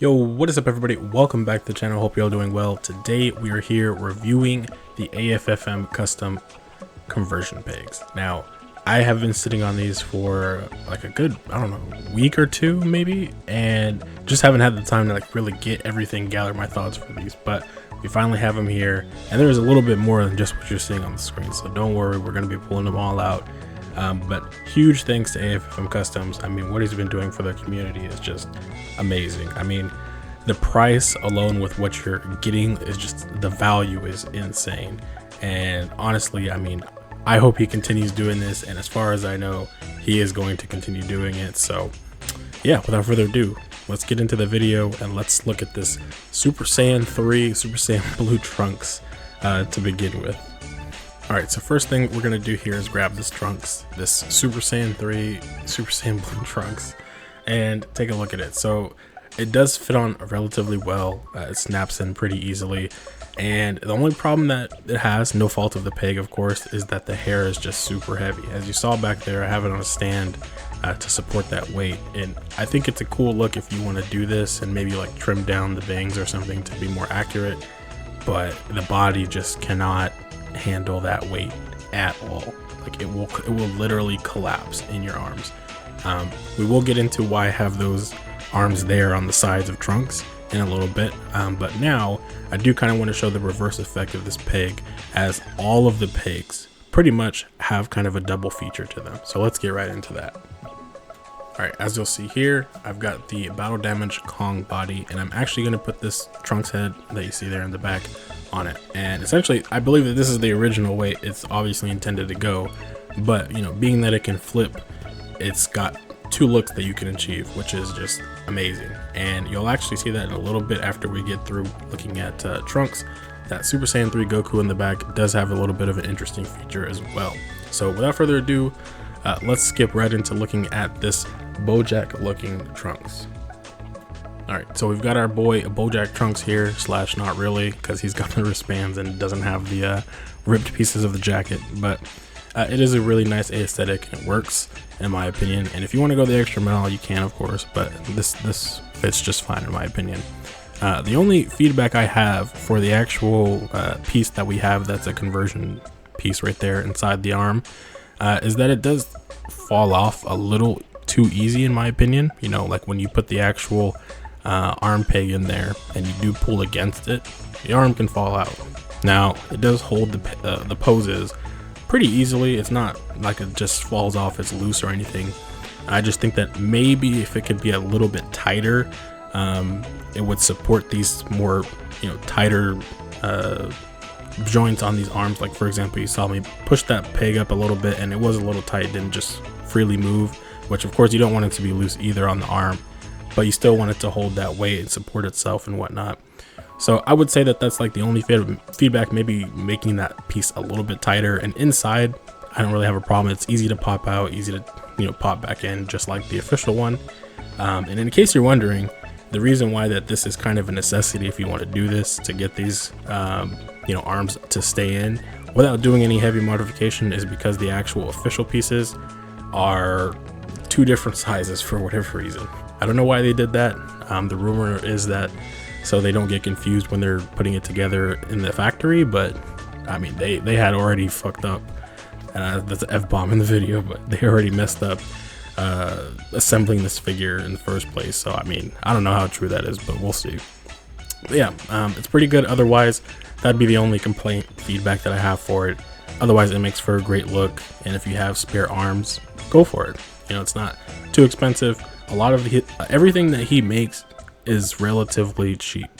Yo, what is up everybody? Welcome back to the channel. Hope you're all doing well. Today we are here reviewing the AFFM custom conversion pegs. Now, I have been sitting on these for like a good, I don't know, week or two maybe, and just haven't had the time to like really get everything, gather my thoughts for these, but we finally have them here, and there's a little bit more than just what you're seeing on the screen, so don't worry, we're going to be pulling them all out. But huge thanks to AFFM Customs. I mean, what he's been doing for the community is just amazing. I mean, the price alone with what you're getting is just, the value is insane. And honestly, I mean, I hope he continues doing this, and as far as I know, he is going to continue doing it. So yeah, without further ado, let's get into the video and let's look at this Super Saiyan 3 Super Saiyan Blue Trunks to begin with. Alright, so first thing we're going to do here is grab this Trunks, this Super Saiyan 3 Super Saiyan Blue Trunks, and take a look at it. So it does fit on relatively well, it snaps in pretty easily, and the only problem that it has, no fault of the peg of course, is that the hair is just super heavy. As you saw back there, I have it on a stand to support that weight, and I think it's a cool look if you want to do this and maybe like trim down the bangs or something to be more accurate, but the body just cannot handle that weight at all. Like it will literally collapse in your arms. We will get into why I have those arms there on the sides of Trunks in a little bit, but now I do kind of want to show the reverse effect of this peg, as all of the pegs pretty much have kind of a double feature to them. So let's get right into that. Alright, as you'll see here, I've got the battle damage Kong body, and I'm actually going to put this Trunks head that you see there in the back on it. And essentially, I believe that this is the original way it's obviously intended to go, but you know, being that it can flip, it's got two looks that you can achieve, which is just amazing. And you'll actually see that in a little bit after we get through looking at Trunks. That Super Saiyan 3 Goku in the back does have a little bit of an interesting feature as well. So without further ado, let's skip right into looking at this Bojack looking Trunks. Alright, so we've got our boy Bojack Trunks here, slash not really, because he's got the wristbands and doesn't have the ripped pieces of the jacket, but it is a really nice aesthetic. It works in my opinion, and if you want to go the extra mile you can of course, but this fits just fine in my opinion. The only feedback I have for the actual piece that we have, that's a conversion piece right there inside the arm, is that it does fall off a little too easy in my opinion. You know, like when you put the actual arm peg in there and you do pull against it, the arm can fall out. Now it does hold the poses pretty easily. It's not like it just falls off, it's loose or anything. I just think that maybe if it could be a little bit tighter, it would support these more, you know, tighter joints on these arms. Like for example, you saw me push that peg up a little bit and it was a little tight, didn't just freely move, which of course you don't want it to be loose either on the arm, but you still want it to hold that weight and support itself and whatnot. So I would say that that's like the only feedback, maybe making that piece a little bit tighter. And inside, I don't really have a problem. It's easy to pop out, easy to, you know, pop back in, just like the official one. And in case you're wondering, the reason why that this is kind of a necessity if you want to do this, to get these you know, arms to stay in without doing any heavy modification, is because the actual official pieces are two different sizes for whatever reason. I don't know why they did that. The rumor is that so they don't get confused when they're putting it together in the factory, but I mean, they had already fucked up. That's an F-bomb in the video, but they already messed up assembling this figure in the first place. So I mean, I don't know how true that is, but we'll see. But yeah, it's pretty good. Otherwise, that'd be the only complaint feedback that I have for it. Otherwise, it makes for a great look, and if you have spare arms, go for it. You know, it's not too expensive. A lot of everything that he makes is relatively cheap.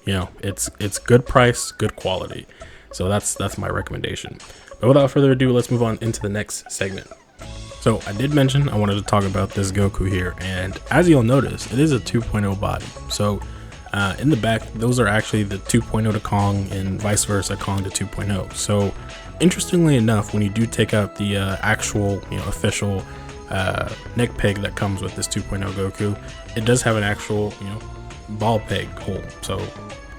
You know, it's good price, good quality. So that's my recommendation. But without further ado, let's move on into the next segment. So I did mention I wanted to talk about this Goku here, and as you'll notice, it is a 2.0 body. So in the back, those are actually the 2.0 to Kong, and vice versa, Kong to 2.0. So interestingly enough, when you do take out the actual, you know, official neck peg that comes with this 2.0 Goku, it does have an actual, you know, ball peg hole. So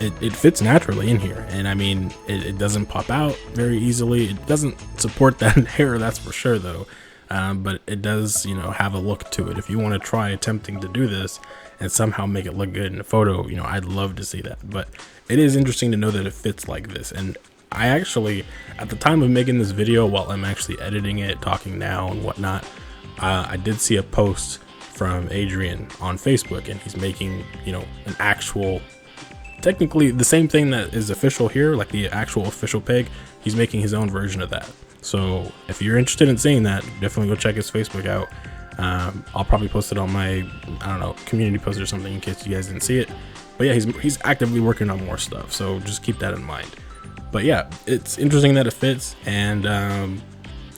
it fits naturally in here, and I mean, it doesn't pop out very easily. It doesn't support that hair, that's for sure though. but it does, you know, have a look to it. If you want to try attempting to do this and somehow make it look good in a photo, you know, I'd love to see that. But it is interesting to know that it fits like this. And I actually, at the time of making this video, while I'm actually editing it, talking now and whatnot, I did see a post from Adrian on Facebook, and he's making, you know, an actual, technically the same thing that is official here, like the actual official peg. He's making his own version of that. So if you're interested in seeing that, definitely go check his Facebook out. I'll probably post it on my, I don't know, community post or something in case you guys didn't see it. But yeah, he's actively working on more stuff, so just keep that in mind. But yeah, it's interesting that it fits, and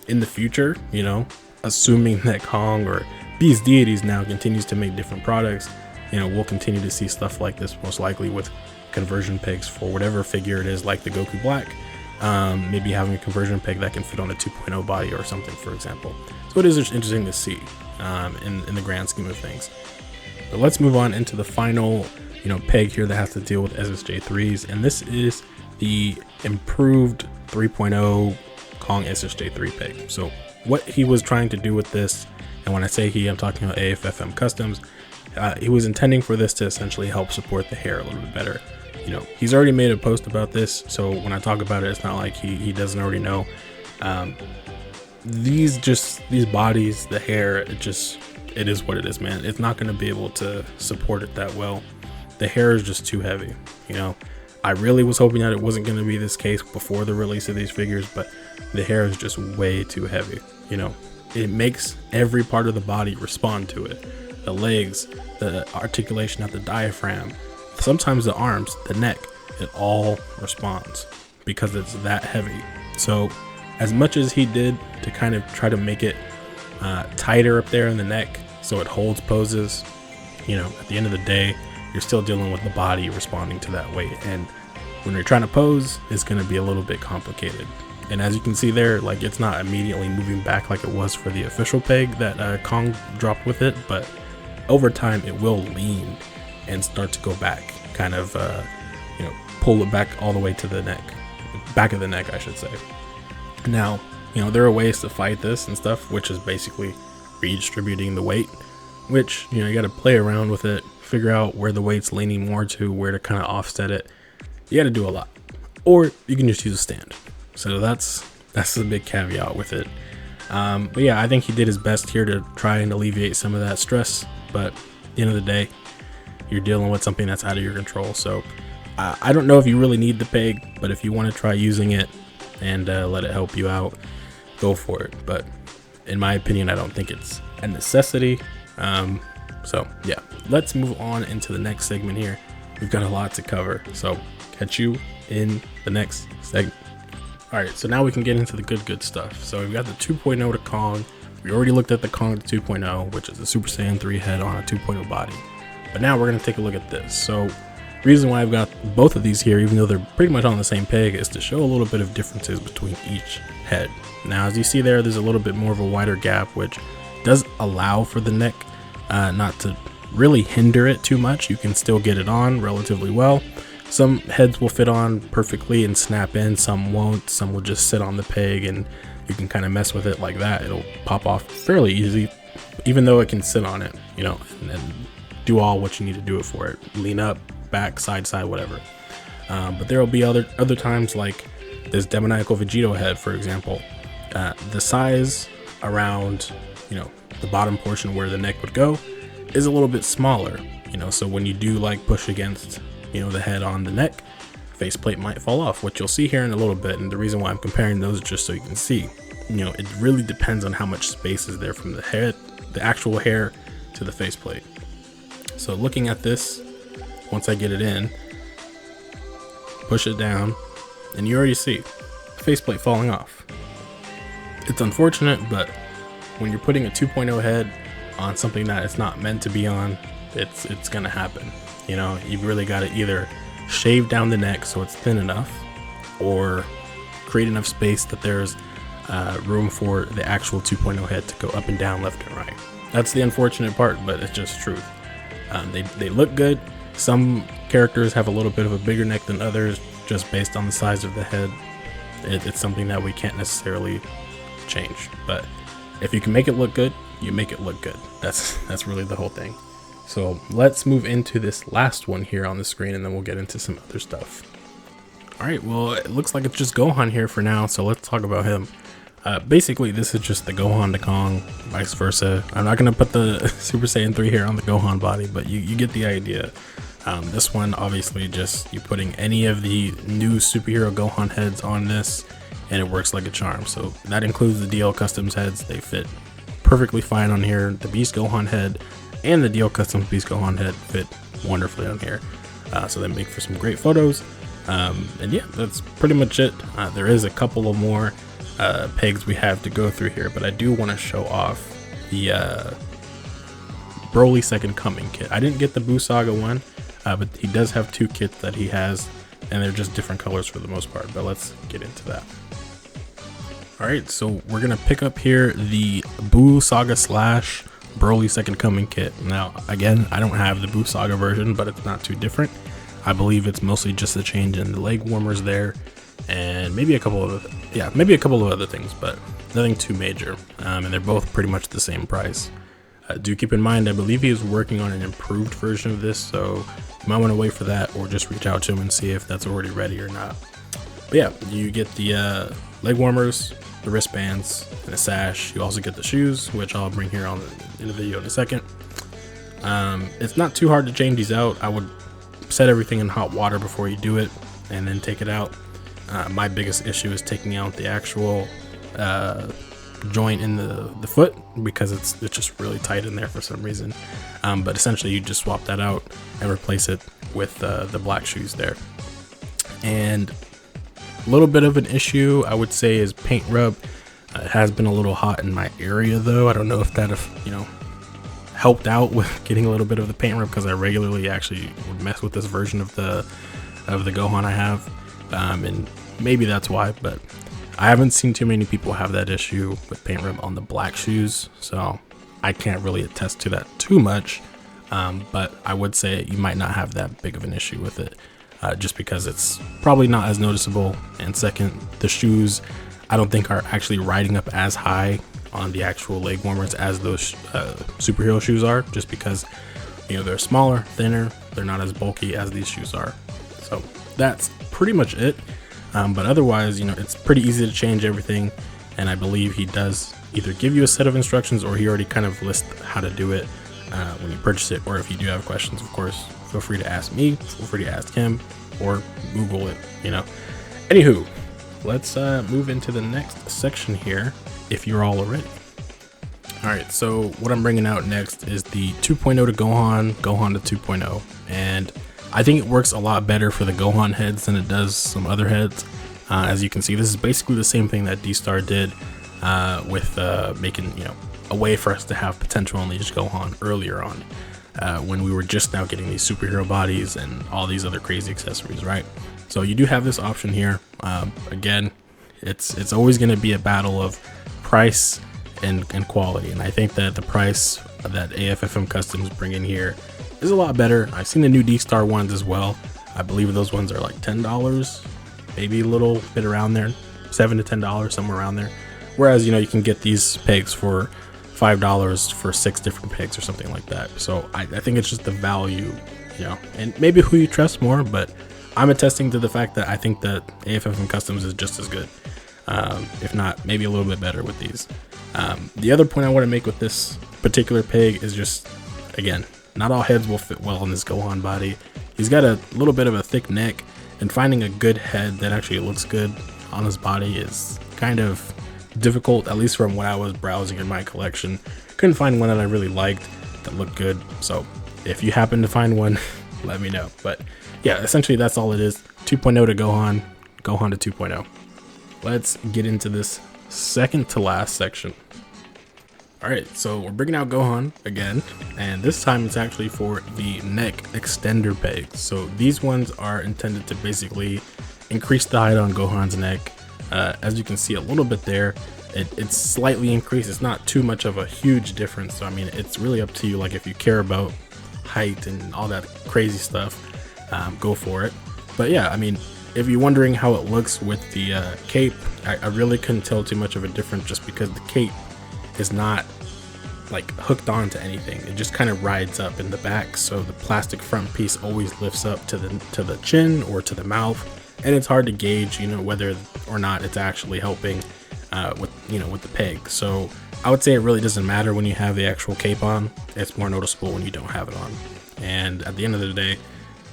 in the future, you know, assuming that Kong or these deities now continues to make different products, you know, we'll continue to see stuff like this most likely with conversion pegs for whatever figure it is, like the Goku Black. Maybe having a conversion peg that can fit on a 2.0 body or something, for example. So it is interesting to see in the grand scheme of things. But let's move on into the final, you know, peg here that has to deal with SSJ3s, and this is the improved 3.0 Kong SSJ3 peg. So what he was trying to do with this, and when I say he, I'm talking about AFFMCustoms, he was intending for this to essentially help support the hair a little bit better. You know, he's already made a post about this, so when I talk about it, it's not like he doesn't already know. These bodies, the hair, it is what it is, man. It's not going to be able to support it that well. The hair is just too heavy, you know. I really was hoping that it wasn't going to be this case before the release of these figures, but the hair is just way too heavy, you know. It makes every part of the body respond to it. The legs, the articulation of the diaphragm, sometimes the arms, the neck, it all responds because it's that heavy. So as much as he did to kind of try to make it tighter up there in the neck so it holds poses, you know, at the end of the day, you're still dealing with the body responding to that weight. And when you're trying to pose, it's going to be a little bit complicated. And as you can see there, like, it's not immediately moving back like it was for the official peg that Kong dropped with it, but over time it will lean and start to go back, kind of, you know, pull it back all the way to the neck, back of the neck, I should say. Now, you know, there are ways to fight this and stuff, which is basically redistributing the weight, which, you know, you got to play around with it, figure out where the weight's leaning more to, where to kind of offset it. You got to do a lot, or you can just use a stand. So that's the big caveat with it. But yeah, I think he did his best here to try and alleviate some of that stress, but at the end of the day, you're dealing with something that's out of your control. So I don't know if you really need the peg, but if you want to try using it and let it help you out, go for it. But in my opinion, I don't think it's a necessity. So yeah, let's move on into the next segment here. We've got a lot to cover, so catch you in the next segment. All right, so now we can get into the good stuff. So we've got the 2.0 to Kong. We already looked at the Kong to 2.0, which is the Super Saiyan 3 head on a 2.0 body. But now we're going to take a look at this. So the reason why I've got both of these here, even though they're pretty much on the same peg, is to show a little bit of differences between each head. Now, as you see there's a little bit more of a wider gap, which does allow for the neck not to really hinder it too much. You can still get it on relatively well. Some heads will fit on perfectly and snap in, some won't. Some will just sit on the peg and you can kind of mess with it like that. It'll pop off fairly easy, even though it can sit on it, you know, and do all what you need to do it for it. Lean up, back, side, whatever. But there will be other times, like this demoniacal Vegito head, for example. The size around, you know, the bottom portion where the neck would go is a little bit smaller, you know, so when you do like push against, you know, the head on the neck, faceplate might fall off, which you'll see here in a little bit. And the reason why I'm comparing those is just so you can see, you know, it really depends on how much space is there from the head, the actual hair, to the faceplate. So looking at this, once I get it in, push it down, and you already see faceplate falling off. It's unfortunate, but when you're putting a 2.0 head on something that it's not meant to be on, it's gonna happen. You know, you've really got to either shave down the neck so it's thin enough, or create enough space that there's room for the actual 2.0 head to go up and down, left and right. That's the unfortunate part, but it's just truth. They look good. Some characters have a little bit of a bigger neck than others, just based on the size of the head. It's something that we can't necessarily change, but if you can make it look good, you make it look good. That's really the whole thing. So let's move into this last one here on the screen, and then we'll get into some other stuff. All right, well, it looks like it's just Gohan here for now, so let's talk about him. Basically, this is just the Gohan to Kong, vice versa. I'm not going to put the Super Saiyan 3 here on the Gohan body, but you get the idea. This one, obviously, just you putting any of the new superhero Gohan heads on this, and it works like a charm. So that includes the DL Customs heads. They fit perfectly fine on here. The Beast Gohan head and the DL Customs Beast Gohan head fit wonderfully on here. So they make for some great photos. And yeah, that's pretty much it. There is a couple of more pegs we have to go through here, but I do want to show off the Broly Second Coming kit. I didn't get the Buu Saga one, but he does have 2 kits that he has, and they're just different colors for the most part, but let's get into that. Alright, so we're gonna pick up here the Buu Saga slash Broly Second Coming kit. Now, again, I don't have the Buu Saga version, but it's not too different. I believe it's mostly just a change in the leg warmers there, and maybe a couple of other things, but nothing too major. And they're both pretty much the same price. Do keep in mind, I believe he is working on an improved version of this, so you might want to wait for that, or just reach out to him and see if that's already ready or not. But yeah, you get the leg warmers, the wristbands, and a sash. You also get the shoes, which I'll bring here in the video in a second. It's not too hard to change these out. I would set everything in hot water before you do it, and then take it out. My biggest issue is taking out the actual joint in the foot, because it's just really tight in there for some reason. But essentially you just swap that out and replace it with the black shoes there. And a little bit of an issue I would say is paint rub. It has been a little hot in my area though. I don't know if that helped out with getting a little bit of the paint rub, because I regularly actually would mess with this version of the Gohan I have, and maybe that's why, but I haven't seen too many people have that issue with paint rub on the black shoes, so I can't really attest to that too much. But I would say you might not have that big of an issue with it, just because it's probably not as noticeable. And second, the shoes I don't think are actually riding up as high on the actual leg warmers as those superhero shoes are, just because they're smaller, thinner, they're not as bulky as these shoes are. So that's pretty much it. But otherwise, it's pretty easy to change everything, and I believe he does either give you a set of instructions, or he already kind of lists how to do it when you purchase it. Or if you do have questions, of course, feel free to ask me, feel free to ask him, or Google it. Anywho, let's move into the next section here, if you're all ready. Alright, so what I'm bringing out next is the 2.0 to Gohan to 2.0, and I think it works a lot better for the Gohan heads than it does some other heads. As you can see, this is basically the same thing that D-Star did with making a way for us to have potential unleashed Gohan earlier on, when we were just now getting these superhero bodies and all these other crazy accessories, right? So you do have this option here. Again, it's always going to be a battle of price and quality, and I think that the price that AFFM Customs bring in here is a lot better. I've seen the new D-Star ones as well. I believe those ones are like $10, maybe a little bit around there, $7 to $10, somewhere around there. Whereas you can get these pegs for $5 for 6 different pegs or something like that. So I think it's just the value, and maybe who you trust more, but I'm attesting to the fact that I think that AFFM Customs is just as good, if not maybe a little bit better with these. The other point I want to make with this particular peg is just, again, not all heads will fit well on this Gohan body. He's got a little bit of a thick neck, and finding a good head that actually looks good on his body is kind of difficult, at least from when I was browsing in my collection. Couldn't find one that I really liked that looked good, so if you happen to find one, let me know. But yeah, essentially that's all it is. 2.0 to Gohan to 2.0. Let's get into this second to last section. Alright, so we're bringing out Gohan again, and this time it's actually for the neck extender pegs. So these ones are intended to basically increase the height on Gohan's neck. As you can see a little bit there, it's slightly increased. It's not too much of a huge difference. So I mean, it's really up to you. Like if you care about height and all that crazy stuff, go for it. But yeah, I mean, if you're wondering how it looks with the cape, I really couldn't tell too much of a difference, just because the cape is not like hooked onto anything. It just kind of rides up in the back, so the plastic front piece always lifts up to the chin or to the mouth, and it's hard to gauge, you know, whether or not it's actually helping with the peg. So I would say it really doesn't matter when you have the actual cape on. It's more noticeable when you don't have it on. And at the end of the day,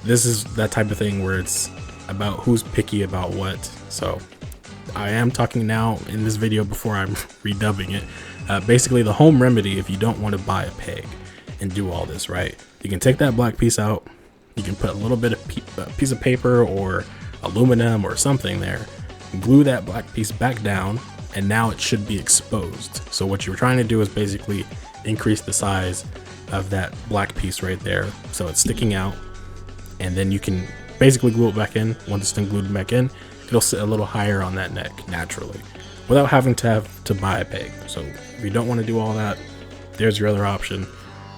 this is that type of thing where it's about who's picky about what. So I am talking now in this video before I'm redubbing it. Basically, the home remedy, if you don't want to buy a peg and do all this, right? You can take that black piece out. You can put a little bit of piece of paper or aluminum or something there, glue that black piece back down, and now it should be exposed. So what you're trying to do is basically increase the size of that black piece right there, so it's sticking out, and then you can basically glue it back in. Once it's been glued back in, it'll sit a little higher on that neck naturally without having to buy a peg. So if you don't want to do all that, there's your other option.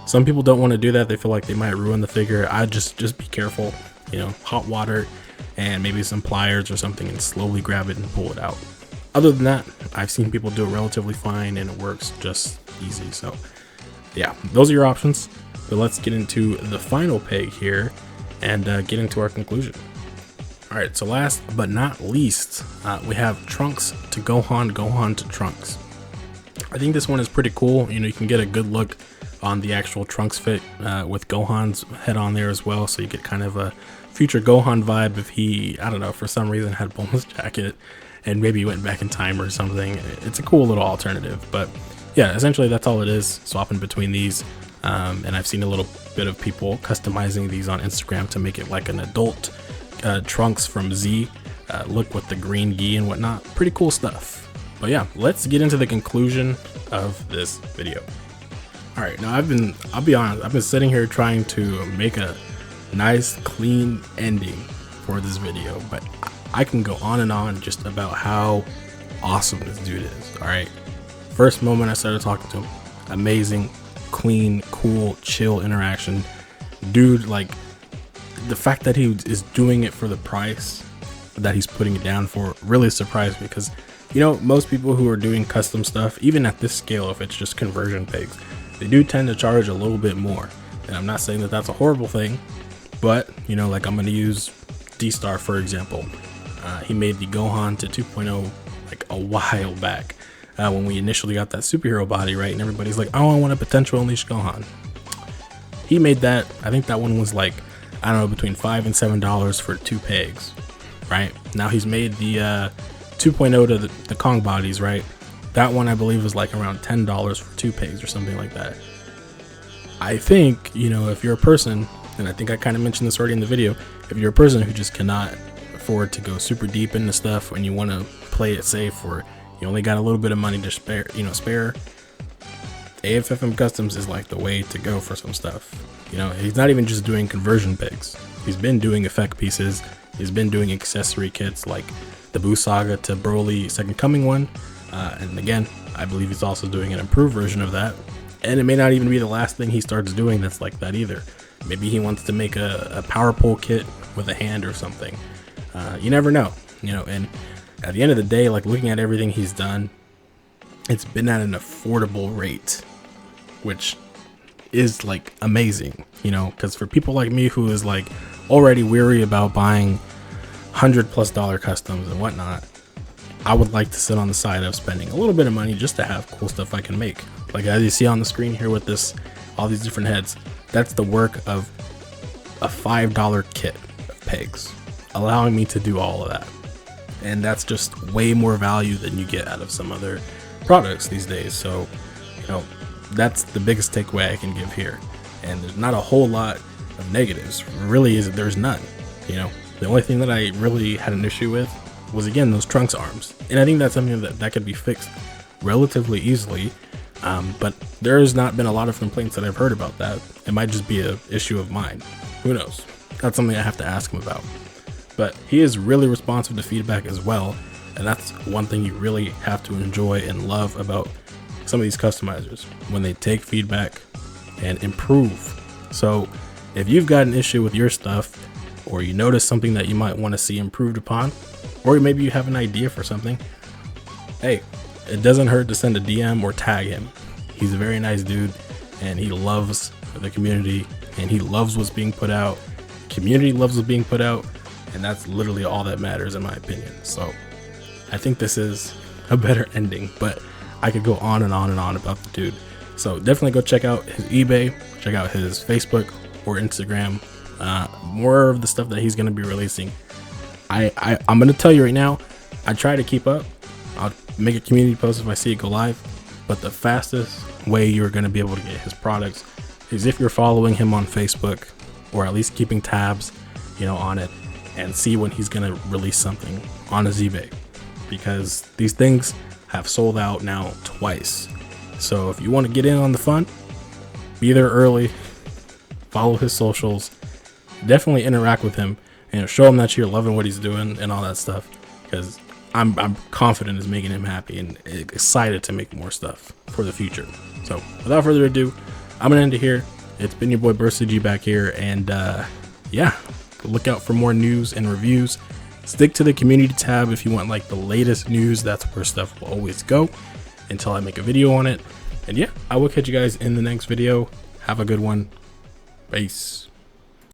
Some people don't want to do that. They feel like they might ruin the figure. I just be careful, you know, hot water and maybe some pliers or something, and slowly grab it and pull it out. Other than that, I've seen people do it relatively fine and it works just easy. So yeah, those are your options. But let's get into the final peg here and get into our conclusion. All right, so last but not least, we have Trunks to Gohan, Gohan to Trunks. I think this one is pretty cool. You know, you can get a good look on the actual Trunks fit with Gohan's head on there as well. So you get kind of a future Gohan vibe if he, I don't know, for some reason had Bulma's jacket and maybe went back in time or something. It's a cool little alternative. But yeah, essentially that's all it is, swapping between these. And I've seen a little bit of people customizing these on Instagram to make it like an adult Trunks from Z look with the green gi and whatnot. Pretty cool stuff. But yeah, let's get into the conclusion of this video. All right, now I'll be honest, I've been sitting here trying to make a nice clean ending for this video, but I can go on and on just about how awesome this dude is. All right, first moment I started talking to him, amazing, clean, cool, chill interaction. Dude, like, the fact that he is doing it for the price that he's putting it down for really surprised me, because, you know, most people who are doing custom stuff, even at this scale, if it's just conversion pegs, they do tend to charge a little bit more. And I'm not saying that that's a horrible thing, but, you know, like I'm going to use D-Star for example. He made the Gohan to 2.0 like a while back when we initially got that superhero body, right? And everybody's like, oh, I want a potential Unleashed Gohan. He made that, I think that one was like, I don't know, between $5 and $7 for 2 pegs, right? Now he's made the 2.0 to the Kong bodies, right? That one I believe was like around $10 for 2 pegs or something like that. I think, you know, if you're a person, and I think I kind of mentioned this already in the video, if you're a person who just cannot afford to go super deep into stuff and you want to play it safe, or you only got a little bit of money to spare, AFFM Customs is like the way to go for some stuff. You know, he's not even just doing conversion pegs. He's been doing effect pieces. He's been doing accessory kits like the Buu Saga to Broly Second Coming one. And again, I believe he's also doing an improved version of that. And it may not even be the last thing he starts doing that's like that either. Maybe he wants to make a power pole kit with a hand or something. You never know, you know, and at the end of the day, like looking at everything he's done, it's been at an affordable rate, which is like amazing, you know, because for people like me who is like already weary about buying $100+ customs and whatnot, I would like to sit on the side of spending a little bit of money just to have cool stuff I can make. Like as you see on the screen here with this, all these different heads, that's the work of a $5 kit of pegs, allowing me to do all of that. And that's just way more value than you get out of some other products these days. So, you know, that's the biggest takeaway I can give here. And there's not a whole lot of negatives. Really, there's none. You know, the only thing that I really had an issue with was, again, those Trunks arms. And I think that's something that could be fixed relatively easily. But there has not been a lot of complaints that I've heard about that. It might just be an issue of mine. Who knows? That's something I have to ask him about. But he is really responsive to feedback as well. And that's one thing you really have to enjoy and love about some of these customizers, when they take feedback and improve. So if you've got an issue with your stuff, or you notice something that you might want to see improved upon, or maybe you have an idea for something, hey, it doesn't hurt to send a DM or tag him. He's a very nice dude, and he loves the community, and he loves what's being put out. Community loves what's being put out, and that's literally all that matters in my opinion. So I think this is a better ending, but I could go on and on and on about the dude. So definitely go check out his eBay, check out his Facebook or Instagram. More of the stuff that he's going to be releasing. I'm going to tell you right now, I try to keep up. I'll make a community post if I see it go live, but the fastest way you're going to be able to get his products is if you're following him on Facebook, or at least keeping tabs, on it, and see when he's going to release something on his eBay, because these things have sold out now twice. So if you want to get in on the fun, be there early, follow his socials, definitely interact with him, and show him that you're loving what he's doing and all that stuff, because I'm confident it's making him happy and excited to make more stuff for the future. So without further ado, I'm gonna end it here. It's been your boy burstzgyt back here, and yeah, look out for more news and reviews. Stick to the community tab if you want like the latest news. That's where stuff will always go until I make a video on it. And yeah, I will catch you guys in the next video. Have a good one. Peace.